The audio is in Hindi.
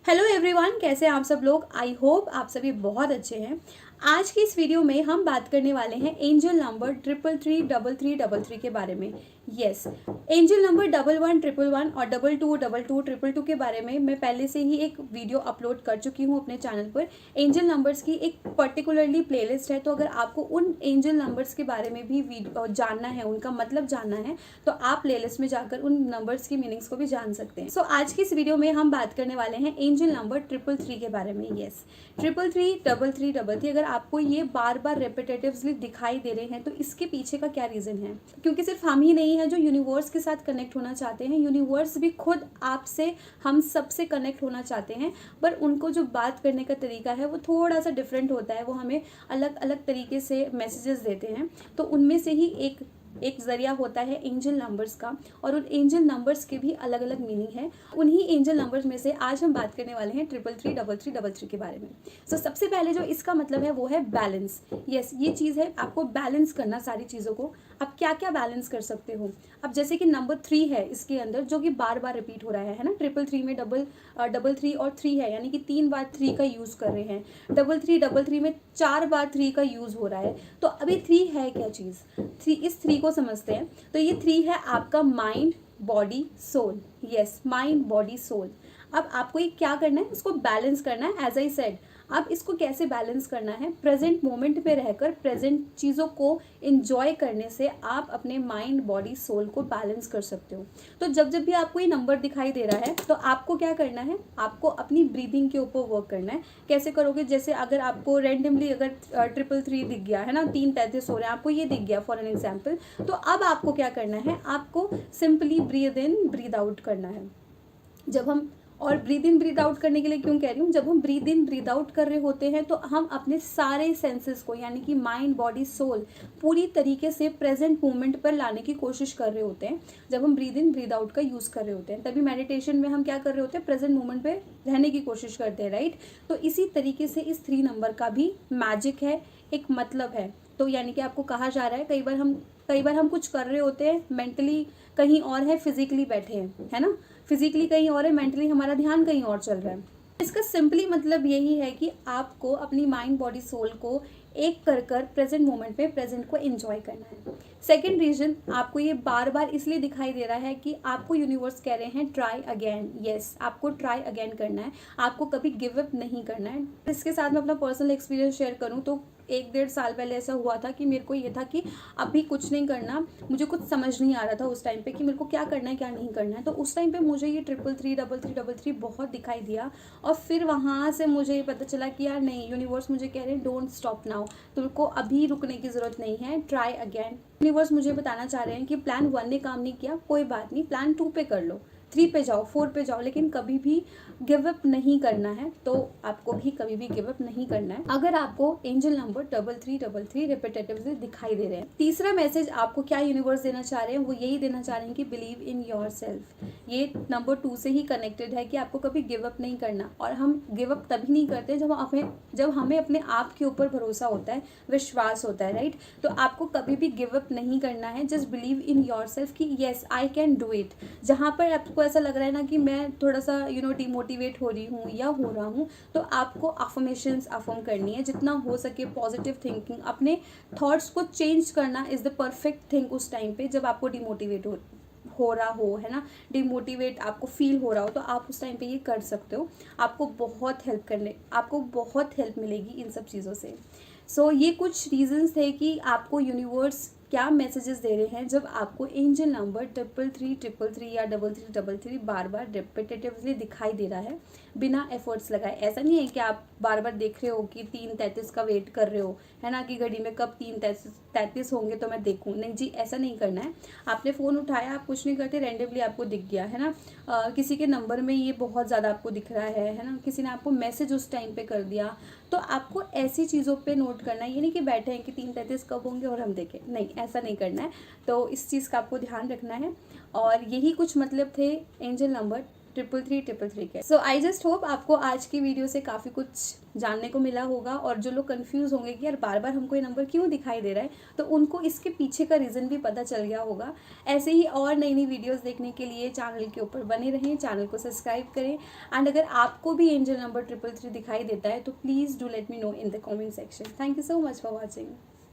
हेलो एवरीवन, कैसे हैं आप सब लोग। आई होप आप सभी बहुत अच्छे हैं। आज की इस वीडियो में हम बात करने वाले हैं एंजल नंबर 333 के बारे में। यस, एंजल नंबर 1111 और 2222 के बारे में मैं पहले से ही एक वीडियो अपलोड कर चुकी हूँ अपने चैनल पर। एंजल नंबर्स की एक पर्टिकुलरली प्लेलिस्ट है, तो अगर आपको उन एंजल नंबर्स के बारे में भी जानना है, उनका मतलब जानना है, तो आप प्लेलिस्ट में जाकर उन नंबर्स की मीनिंग्स को भी जान सकते हैं। सो आज की इस वीडियो में हम बात करने वाले हैं एंजल नंबर 333 के बारे में। यस, 333 अगर आपको ये बार बार रेपिटेटिवली दिखाई दे रहे हैं तो इसके पीछे का क्या रीजन है। क्योंकि सिर्फ हम ही नहीं है जो यूनिवर्स के साथ कनेक्ट होना चाहते हैं, यूनिवर्स भी खुद आपसे, हम सबसे कनेक्ट होना चाहते हैं, पर उनको जो बात करने का तरीका है वो थोड़ा सा डिफरेंट होता है। वो हमें अलग अलग तरीके से मैसेजेस देते हैं, तो उनमें से ही एक जरिया होता है एंजल नंबर्स का, और उन एंजल नंबर्स के भी अलग अलग मीनिंग है। उन्हीं एंजल नंबर्स में से आज हम बात करने वाले हैं 333 के बारे में। सो सबसे पहले जो इसका मतलब है वो है बैलेंस। यस, ये चीज़ है, आपको बैलेंस करना सारी चीज़ों को। आप क्या क्या बैलेंस कर सकते हो। अब जैसे कि नंबर 3 है इसके अंदर, जो कि बार बार रिपीट हो रहा है ना। 333 में डबल 3 और 3 है, यानी कि 3 बार 3 का यूज़ कर रहे हैं। 333 में 4 बार 3 का यूज़ हो रहा है। तो अभी 3 है क्या चीज़, इस 3 को समझते हैं। तो ये 3 है आपका mind, body, soul. Yes, mind, body, soul. अब आपको ये क्या करना है, इसको बैलेंस करना है। एज आई सेड, अब इसको कैसे बैलेंस करना है, प्रेजेंट मोमेंट में रहकर प्रेजेंट चीज़ों को एंजॉय करने से आप अपने माइंड, बॉडी, सोल को बैलेंस कर सकते हो। तो जब जब भी आपको ये नंबर दिखाई दे रहा है तो आपको क्या करना है, आपको अपनी ब्रीदिंग के ऊपर वर्क करना है। कैसे करोगे, जैसे अगर आपको रेंडमली अगर 333 दिख गया है ना, 333 हो रहे हैं, आपको ये दिख गया फॉर एन एग्जाम्पल, तो अब आपको क्या करना है, आपको simply breathe in breathe out करना है। जब हम, और ब्रीद इन ब्रीद आउट करने के लिए क्यों कह रही हूँ, जब हम ब्रीद इन ब्रीद आउट कर रहे होते हैं तो हम अपने सारे सेंसेस को, यानी कि माइंड, बॉडी, सोल, पूरी तरीके से प्रेजेंट मोमेंट पर लाने की कोशिश कर रहे होते हैं। जब हम ब्रीद इन ब्रीद आउट का यूज़ कर रहे होते हैं, तभी मेडिटेशन में हम क्या कर रहे होते हैं, प्रेजेंट मोमेंट पे रहने की कोशिश करते हैं, राइट। तो इसी तरीके से इस 3 नंबर का भी मैजिक है, एक मतलब है। तो यानी कि आपको कहा जा रहा है, कई बार हम कुछ कर रहे होते हैं, मेंटली कहीं और है, फिजिकली बैठे हैं, है ना, फिजिकली कहीं और है, मेंटली हमारा ध्यान कहीं और चल रहा है। इसका सिंपली मतलब यही है कि आपको अपनी माइंड, बॉडी, सोल को एक कर कर प्रेजेंट मोमेंट पे प्रेजेंट को एंजॉय करना है। सेकेंड रीजन, आपको ये बार बार इसलिए दिखाई दे रहा है कि आपको यूनिवर्स कह रहे हैं ट्राई अगेन। यस, आपको ट्राई अगेन करना है, आपको कभी गिव अप नहीं करना है। इसके साथ मैं अपना पर्सनल एक्सपीरियंस शेयर करूँ तो 1-1.5 साल पहले ऐसा हुआ था कि मेरे को ये था कि अभी कुछ नहीं करना, मुझे कुछ समझ नहीं आ रहा था उस टाइम पे कि मेरे को क्या करना है क्या नहीं करना है। तो उस टाइम पे मुझे ये 333 बहुत दिखाई दिया, और फिर वहाँ से मुझे ये पता चला कि यार नहीं, यूनिवर्स मुझे कह रहे हैं डोंट स्टॉप नाउ, तुमको अभी रुकने की ज़रूरत नहीं है, ट्राई अगेन। यूनिवर्स मुझे बताना चाह रहे हैं कि प्लान 1 ने काम नहीं किया, कोई बात नहीं, प्लान 2 पे कर लो, 3 पे जाओ, 4 पे जाओ, लेकिन कभी भी गिव अप नहीं करना है। तो आपको भी कभी भी गिव अप नहीं करना है अगर आपको एंजल नंबर 333 रिपीटेटिवली दिखाई दे रहे हैं। तीसरा मैसेज आपको क्या यूनिवर्स देना चाह रहे हैं, वो यही देना चाह रहे हैं कि बिलीव इन योर सेल्फ। ये नंबर 2 से ही कनेक्टेड है कि आपको कभी गिव अप नहीं करना। और हम गिव अप तभी नहीं करते जब हमें अपने आप के ऊपर भरोसा होता है, विश्वास होता है, राइट। तो आपको कभी भी गिव अप नहीं करना है। Just believe in yourself कि yes I can do it. जहाँ पर आपको ऐसा लग रहा है ना कि मैं थोड़ा सा डिमोटिवेट हो रही हूँ या हो रहा हूँ, तो आपको अफर्मेशंस अफर्म करनी है, जितना हो सके पॉजिटिव थिंकिंग, अपने थॉट्स को चेंज करना इज़ द परफेक्ट थिंग उस टाइम पे जब आपको डिमोटिवेट हो रहा हो, है ना, डिमोटिवेट आपको फील हो रहा हो, तो आप उस टाइम पे ये कर सकते हो। आपको बहुत हेल्प मिलेगी इन सब चीज़ों से। सो ये कुछ रीजंस थे कि आपको यूनिवर्स क्या मैसेजेस दे रहे हैं जब आपको एंजल नंबर 333 या 3333 बार बार रिपीटेटिवली दिखाई दे रहा है बिना एफर्ट्स लगाए। ऐसा नहीं है कि आप बार बार देख रहे हो कि 333 का वेट कर रहे हो, है ना, कि घड़ी में कब 333 होंगे तो मैं देखूं। नहीं जी, ऐसा नहीं करना है। आपने फ़ोन उठाया, आप कुछ नहीं करते, रैंडमली आपको दिख गया, है ना, किसी के नंबर में ये बहुत ज़्यादा आपको दिख रहा है ना, किसी ने आपको मैसेज उस टाइम पे कर दिया, तो आपको ऐसी चीज़ों पे नोट करना है। ये नहीं कि बैठे हैं कि 333 कब होंगे और हम देखें, नहीं, ऐसा नहीं करना है। तो इस चीज़ का आपको ध्यान रखना है। और यही कुछ मतलब थे एंजल नंबर 33333 के। सो आई जस्ट होप आपको आज की वीडियो से काफ़ी कुछ जानने को मिला होगा, और जो लोग कंफ्यूज होंगे कि यार बार बार हमको ये नंबर क्यों दिखाई दे रहा है, तो उनको इसके पीछे का रीज़न भी पता चल गया होगा। ऐसे ही और नई नई वीडियोस देखने के लिए चैनल के ऊपर बने रहें, चैनल को सब्सक्राइब करें। एंड अगर आपको भी एंजल नंबर 333 दिखाई देता है तो please do let me know in the comment section. Thank you so much for watching.